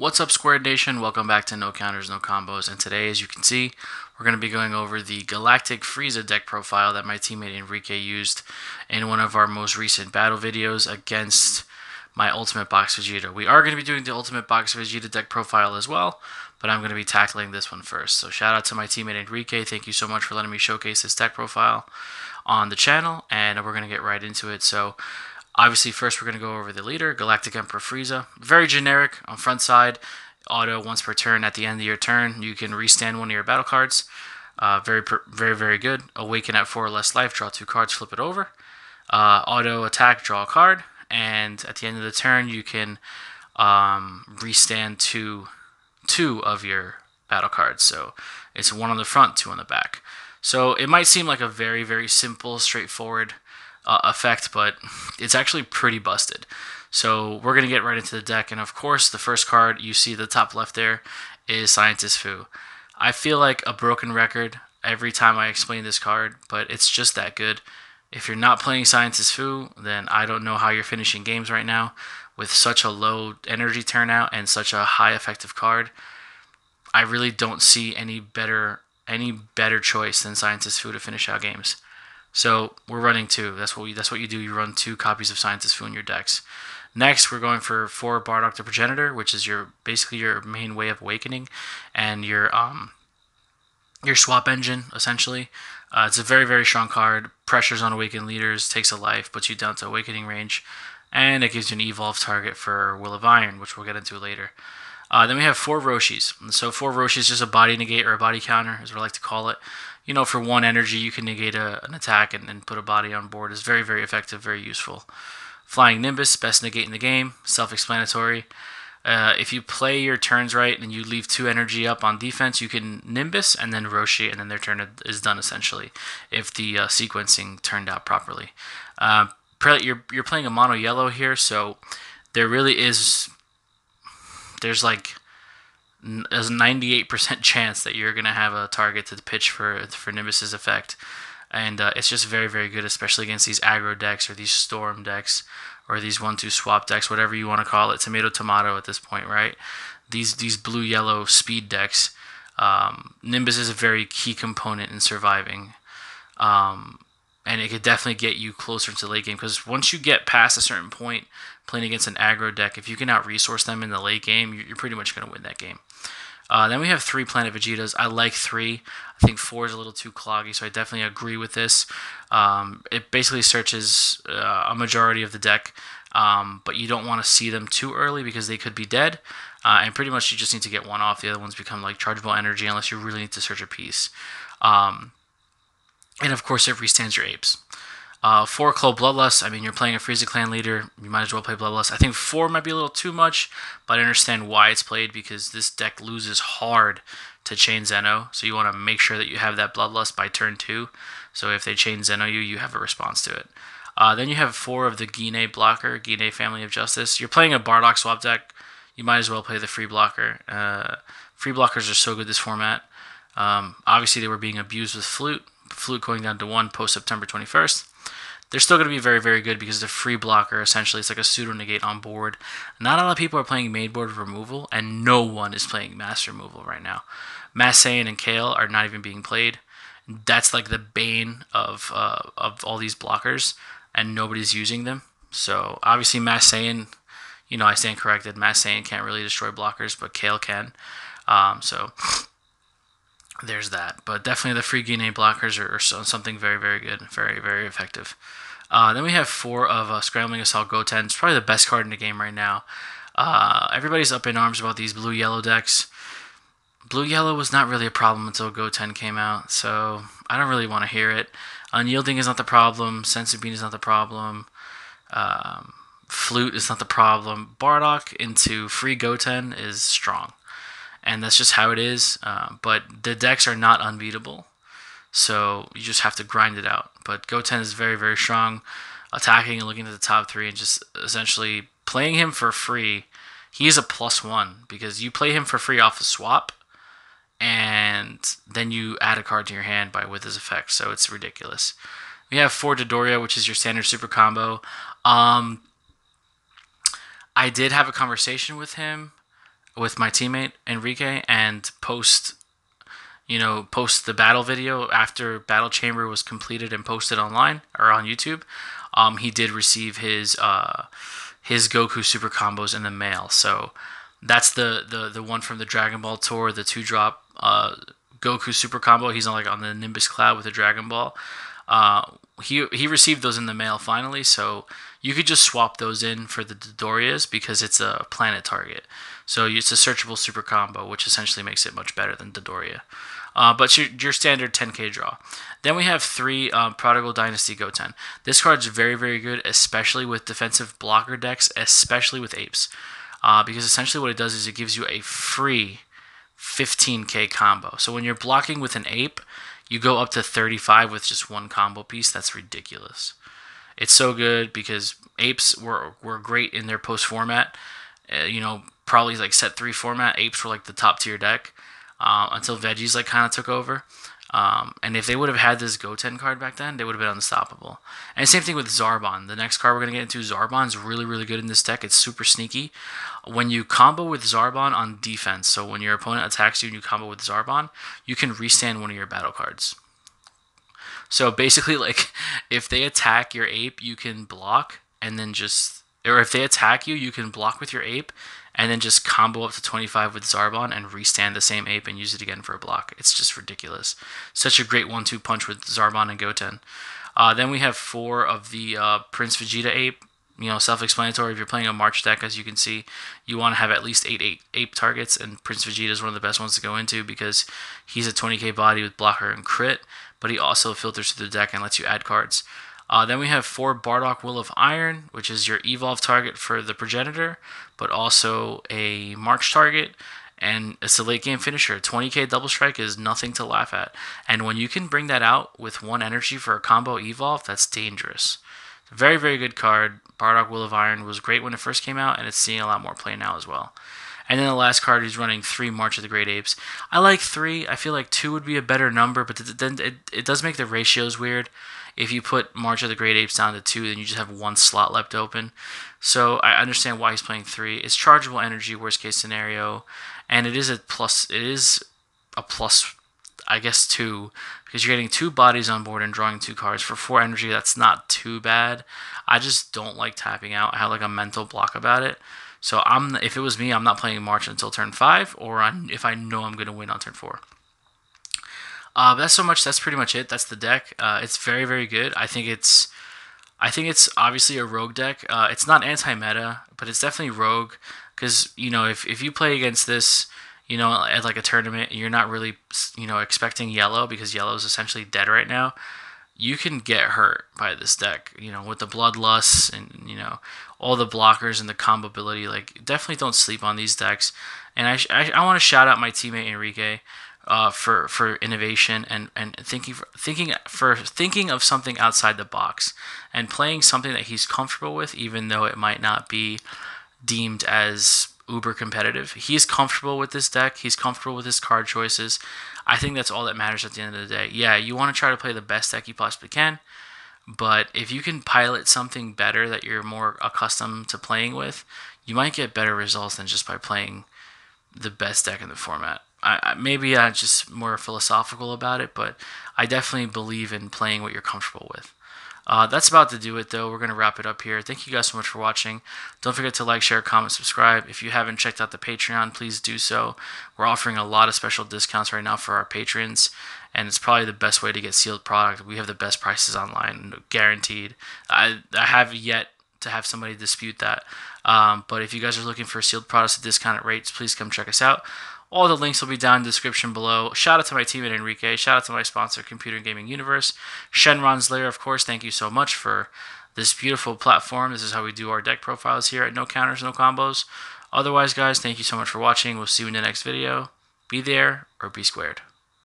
What's up, Square Nation? Welcome back to No Counters, No Combos. And today, as you can see, we're going to be going over the Galactic Frieza deck profile that my teammate Enrique used in one of our most recent battle videos against my Ultimate Box Vegeta. We are going to be doing the Ultimate Box Vegeta deck profile as well, but I'm going to be tackling this one first. So shout out to my teammate Enrique. Thank you so much for letting me showcase this deck profile on the channel, and we're going to get right into it. So obviously, first we're going to go over the leader, Galactic Emperor Frieza. Very generic on front side. Auto once per turn. At the end of your turn, you can restand one of your battle cards. Very good. Awaken at 4 or less life. Draw 2 cards. Flip it over. Auto attack. Draw a card. And at the end of the turn, you can restand two of your battle cards. So it's 1 on the front, 2 on the back. So it might seem like a very simple, straightforward effect, but it's actually pretty busted. So we're going to get right into the deck, and of course the first card you see the top left there is Scientist Fu. I feel like a broken record every time I explain this card, but it's just that good. If you're not playing Scientist Fu, then I don't know how you're finishing games right now with such a low energy turnout and such a high effective card. I really don't see any better choice than Scientist Fu to finish out games. So we're running 2. That's what you do. You run 2 copies of Scientist Fu in your decks. Next, we're going for 4 Bardock the Progenitor, which is basically your main way of awakening, and your swap engine essentially. It's a very strong card. Pressures on awakened leaders, takes a life, puts you down to awakening range, and it gives you an evolve target for Will of Iron, which we'll get into later. Then we have 4 Roshis. So 4 Roshis is just a body negate or a body counter, as we like to call it. You know, for 1 energy, you can negate an attack and put a body on board. It's very effective, very useful. Flying Nimbus, best negate in the game, self-explanatory. If you play your turns right and you leave 2 energy up on defense, you can Nimbus and then Roshi, and then their turn is done essentially, if the sequencing turned out properly. You're playing a mono yellow here, so there really is... There's like a 98% chance that you're going to have a target to pitch for Nimbus's effect. And it's just very good, especially against these aggro decks or these storm decks or these 1-2 swap decks, whatever you want to call it, tomato at this point, right? These blue-yellow speed decks. Nimbus is a very key component in surviving. And it could definitely get you closer to the late game, because once you get past a certain point playing against an aggro deck, if you can out-resource them in the late game, you're pretty much going to win that game. Then we have 3 Planet Vegetas. I like 3. I think 4 is a little too cloggy, so I definitely agree with this. It basically searches a majority of the deck, but you don't want to see them too early because they could be dead. And pretty much you just need to get 1 off. The other ones become like chargeable energy unless you really need to search a piece. And of course, it restands your apes. 4 Clo Bloodlust. I mean, you're playing a Frieza clan leader. You might as well play Bloodlust. I think 4 might be a little too much, but I understand why it's played, because this deck loses hard to chain Zeno. So you want to make sure that you have that Bloodlust by turn 2. So if they chain Zeno you have a response to it. Then you have 4 of the Gine blocker, Gine Family of Justice. You're playing a Bardock swap deck. You might as well play the free blocker. Free blockers are so good this format. Obviously, they were being abused with Flute going down to 1 post September 21st. They're still going to be very good because the free blocker, essentially, it's like a pseudo negate on board. Not a lot of people are playing main board removal, and no one is playing mass removal right now. Mass Saiyan and Kale are not even being played. That's like the bane of all these blockers, and nobody's using them. So obviously, Mass Saiyan, you know, I stand corrected. Mass Saiyan can't really destroy blockers, but Kale can. So there's that. But definitely the free Gine blockers are something very good, very effective. Then we have 4 of Scrambling Assault Goten. It's probably the best card in the game right now. Everybody's up in arms about these blue-yellow decks. Blue-yellow was not really a problem until Goten came out, so I don't really want to hear it. Unyielding is not the problem. Senzu Bean is not the problem. Flute is not the problem. Bardock into free Goten is strong, and that's just how it is. But the decks are not unbeatable, so you just have to grind it out. But Goten is very strong, attacking and looking at the top 3 and just essentially playing him for free. He's a +1 because you play him for free off a swap, and then you add a card to your hand with his effect, so it's ridiculous. We have 4 Dodoria, which is your standard super combo. I did have a conversation with him with my teammate Enrique and post the battle video after Battle Chamber was completed and posted online or on YouTube. He did receive his Goku super combos in the mail. So that's the one from the Dragon Ball tour, the 2-drop Goku super combo. He's on the Nimbus cloud with a Dragon Ball. He received those in the mail finally, so you could just swap those in for the Dodorias because it's a planet target. So it's a searchable super combo, which essentially makes it much better than Dodoria. But your standard 10k draw. Then we have 3 Prodigal Dynasty Goten. This card's very, very good, especially with defensive blocker decks, especially with apes. Because essentially what it does is it gives you a free 15k combo. So when you're blocking with an ape, you go up to 35 with just one combo piece. That's ridiculous. It's so good because apes were great in their post format. Probably like set 3 format. Apes were like the top tier deck until Veggies like kind of took over. And if they would have had this Goten card back then, they would have been unstoppable. And same thing with Zarbon. The next card we're going to get into, Zarbon's really, really good in this deck. It's super sneaky. When you combo with Zarbon on defense, so when your opponent attacks you and you combo with Zarbon, you can restand one of your battle cards. So basically, like, if they attack your ape, you can block and then or if they attack you, you can block with your ape and then just combo up to 25 with Zarbon and restand the same ape and use it again for a block. It's just ridiculous. Such a great 1-2 punch with Zarbon and Goten. Then we have 4 of the Prince Vegeta ape. Self-explanatory. If you're playing a March deck, as you can see, you want to have at least 8 ape targets, and Prince Vegeta is one of the best ones to go into because he's a 20k body with blocker and crit, but he also filters through the deck and lets you add cards. Then we have 4 Bardock Will of Iron, which is your evolve target for the progenitor, but also a March target, and it's a late game finisher. 20k double strike is nothing to laugh at, and when you can bring that out with 1 energy for a combo evolve, that's dangerous. Very, very good card. Bardock Will of Iron was great when it first came out, and it's seeing a lot more play now as well. And then the last card, he's running 3 March of the Great Apes. I like 3. I feel like 2 would be a better number, but then it does make the ratios weird. If you put March of the Great Apes down to 2, then you just have 1 slot left open. So I understand why he's playing 3. It's chargeable energy, worst case scenario, and it is a plus. It is a plus, I guess, 2, because you're getting 2 bodies on board and drawing 2 cards for 4 energy. That's not too bad. I just don't like tapping out. I have like a mental block about it. So if it was me, I'm not playing March until turn 5, or if I know I'm going to win on turn 4. But that's pretty much it. That's the deck. It's very, very good. I think it's obviously a rogue deck. It's not anti-meta, but it's definitely rogue, because if you play against this, at like a tournament, you're not really expecting yellow, because yellow is essentially dead right now. You can get hurt by this deck, with the bloodlust and all the blockers and the combo ability. Like, definitely don't sleep on these decks. And I want to shout out my teammate Enrique for innovation and thinking of something outside the box and playing something that he's comfortable with, even though it might not be deemed as uber competitive. He's comfortable with this deck. He's comfortable with his card choices. I think that's all that matters at the end of the day. Yeah, you want to try to play the best deck you possibly can, but if you can pilot something better that you're more accustomed to playing with, you might get better results than just by playing the best deck in the format. Maybe I'm just more philosophical about it, but I definitely believe in playing what you're comfortable with. That's about to do it, though. We're going to wrap it up here. Thank you guys so much for watching. Don't forget to like, share, comment, subscribe. If you haven't checked out the Patreon, please do so. We're offering a lot of special discounts right now for our patrons, and it's probably the best way to get sealed product. We have the best prices online, guaranteed. I have yet to have somebody dispute that. But if you guys are looking for sealed products at discounted rates, please come check us out. All the links will be down in the description below. Shout out to my teammate Enrique. Shout out to my sponsor, Computer and Gaming Universe. Shenron's Lair, of course. Thank you so much for this beautiful platform. This is how we do our deck profiles here at No Counters, No Combos. Otherwise, guys, thank you so much for watching. We'll see you in the next video. Be there or be squared.